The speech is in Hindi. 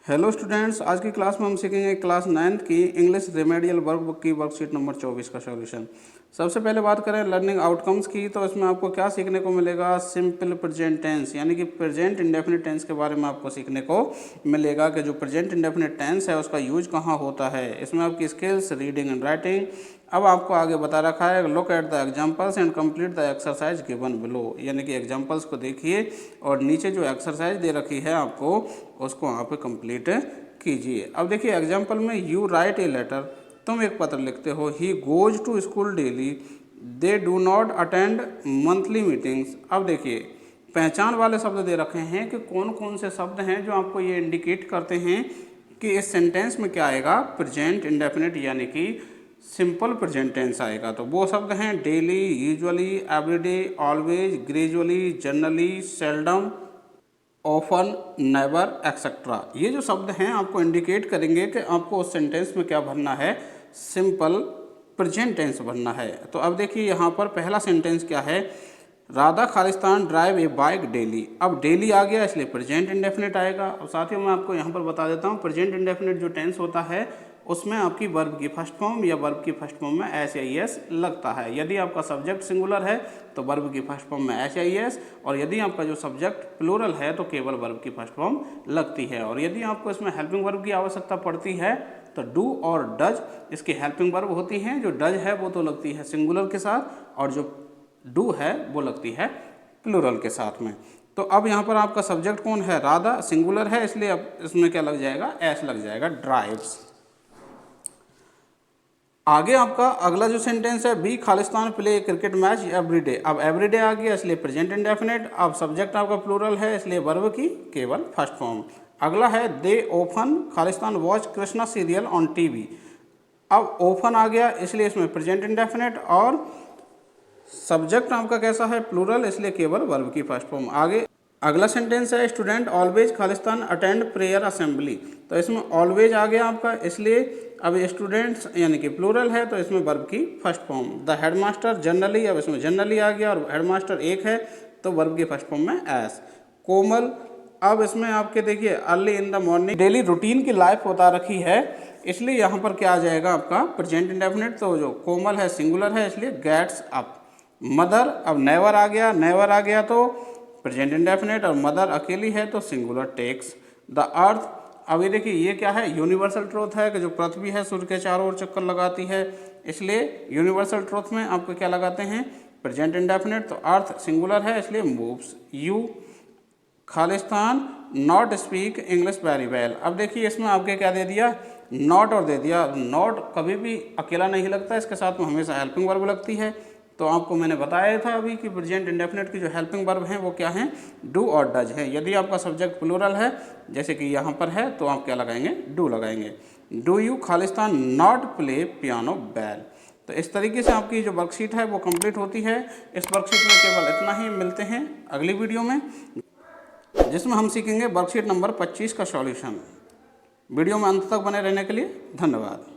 हेलो स्टूडेंट्स, आज की क्लास में हम सीखेंगे क्लास 9th की इंग्लिश रेमेडियल वर्कबुक की वर्कशीट नंबर 24 का सॉल्यूशन। सबसे पहले बात करें लर्निंग आउटकम्स की, तो इसमें आपको क्या सीखने को मिलेगा। सिंपल प्रेजेंट टेंस यानी कि प्रेजेंट इंडेफिनिट टेंस के बारे में आपको सीखने को मिलेगा कि जो प्रेजेंट इंडेफिनिट टेंस है उसका यूज कहाँ होता है। इसमें आपकी स्किल्स रीडिंग एंड राइटिंग। अब आपको आगे बता रखा है look at the examples and complete the exercise given below, यानी कि एग्जाम्पल्स को देखिए और नीचे जो एक्सरसाइज दे रखी है आपको उसको वहाँ पे कंप्लीट कीजिए। अब देखिए एग्जाम्पल में यू राइट ए लेटर, तुम एक पत्र लिखते हो। He goes to school daily, they do not attend monthly meetings. अब देखिए पहचान वाले शब्द दे रखे हैं कि कौन कौन से शब्द हैं जो आपको ये इंडिकेट करते हैं कि इस सेंटेंस में क्या आएगा, प्रेजेंट इंडेफिनिट यानी कि सिंपल प्रेजेंट टेंस आएगा। तो वो शब्द हैं daily, usually, everyday, always, gradually, generally, seldom, often, never, etcetera. ये जो शब्द हैं आपको इंडिकेट करेंगे कि आपको उस सेंटेंस में क्या भरना है, सिंपल प्रेजेंट टेंस भरना है। तो अब देखिए यहाँ पर पहला सेंटेंस क्या है, राधा खालिस्तान ड्राइव ए बाइक डेली। अब डेली आ गया इसलिए प्रेजेंट इंडेफिनिट आएगा। और साथियों मैं आपको यहाँ पर बता देता हूँ प्रेजेंट इंडेफिनिट जो टेंस होता है उसमें आपकी वर्ब की फर्स्ट फॉर्म या वर्ब की फर्स्ट फॉर्म में एस या एस लगता है। यदि आपका सब्जेक्ट सिंगुलर है तो वर्ब की फर्स्ट फॉर्म में एस या एस, और यदि आपका जो सब्जेक्ट प्लूरल है तो केवल वर्ब की फर्स्ट फॉर्म लगती है। और यदि आपको इसमें हेल्पिंग वर्ब की आवश्यकता पड़ती है तो डू और डज इसकी हेल्पिंग वर्ब होती हैं। जो डज है वो तो लगती है सिंगुलर के साथ और जो डू है वो लगती है प्लूरल के साथ में। तो अब यहाँ पर आपका सब्जेक्ट कौन है, राधा, सिंगुलर है इसलिए अब इसमें क्या लग जाएगा, एस लग जाएगा, ड्राइव्स। आगे आपका अगला जो सेंटेंस है, we Khalistan play cricket match everyday. अब एवरीडे आ गया इसलिए प्रेजेंट इंडेफिनिट। अब सब्जेक्ट आपका प्लूरल है इसलिए वर्ब की केवल फर्स्ट फॉर्म। अगला है they often Khalistan watch Krishna serial on TV. अब ओफन आ गया इसलिए इसमें प्रेजेंट इंडेफिनिट और सब्जेक्ट आपका कैसा है, प्लूरल, इसलिए केवल वर्ब की फर्स्ट फॉर्म। आगे अगला सेंटेंस है student always Khalistan attend prayer assembly. तो इसमें ऑलवेज आ गया आपका इसलिए अब स्टूडेंट्स यानी कि प्लूरल है तो इसमें वर्ब की first form. The headmaster generally, अब इसमें जनरली आ गया और हेडमास्टर एक है तो वर्ब की फर्स्ट फॉर्म में एस। कोमल, अब इसमें आपके देखिए early in the morning, daily routine की लाइफ बता रखी है इसलिए यहाँ पर क्या आ जाएगा आपका प्रेजेंट इंडेफिनिट। तो जो कोमल है सिंगुलर है इसलिए गेट्स अप। मदर, अब नेवर आ गया, नेवर आ गया तो प्रेजेंट इंडेफिनिट और मदर अकेली है तो सिंगुलर टेक्स। द अर्थ, अब ये देखिए ये क्या है, यूनिवर्सल ट्रूथ है कि जो पृथ्वी है सूर्य के चारों ओर चक्कर लगाती है इसलिए यूनिवर्सल ट्रूथ में आपको क्या लगाते हैं, प्रेजेंट इंडेफिनिट। तो अर्थ सिंगुलर है इसलिए moves. You Khalistan not speak English very well. अब देखिए इसमें आपके क्या दे दिया, नॉट और दे दिया। नॉट कभी भी अकेला नहीं लगता, इसके साथ में हमेशा हेल्पिंग वर्ब लगती है। तो आपको मैंने बताया था अभी कि प्रेजेंट इंडेफिनिट की जो हेल्पिंग वर्ब हैं वो क्या हैं, डू और डज हैं। यदि आपका सब्जेक्ट प्लूरल है जैसे कि यहाँ पर है तो आप क्या लगाएंगे, डू लगाएंगे। Do you Khalistan not play piano well. तो इस तरीके से आपकी जो वर्कशीट है वो कंप्लीट होती है। इस वर्कशीट में केवल इतना ही, मिलते हैं अगली वीडियो में जिसमें हम सीखेंगे वर्कशीट नंबर 25 का सॉल्यूशन। वीडियो में अंत तक बने रहने के लिए धन्यवाद।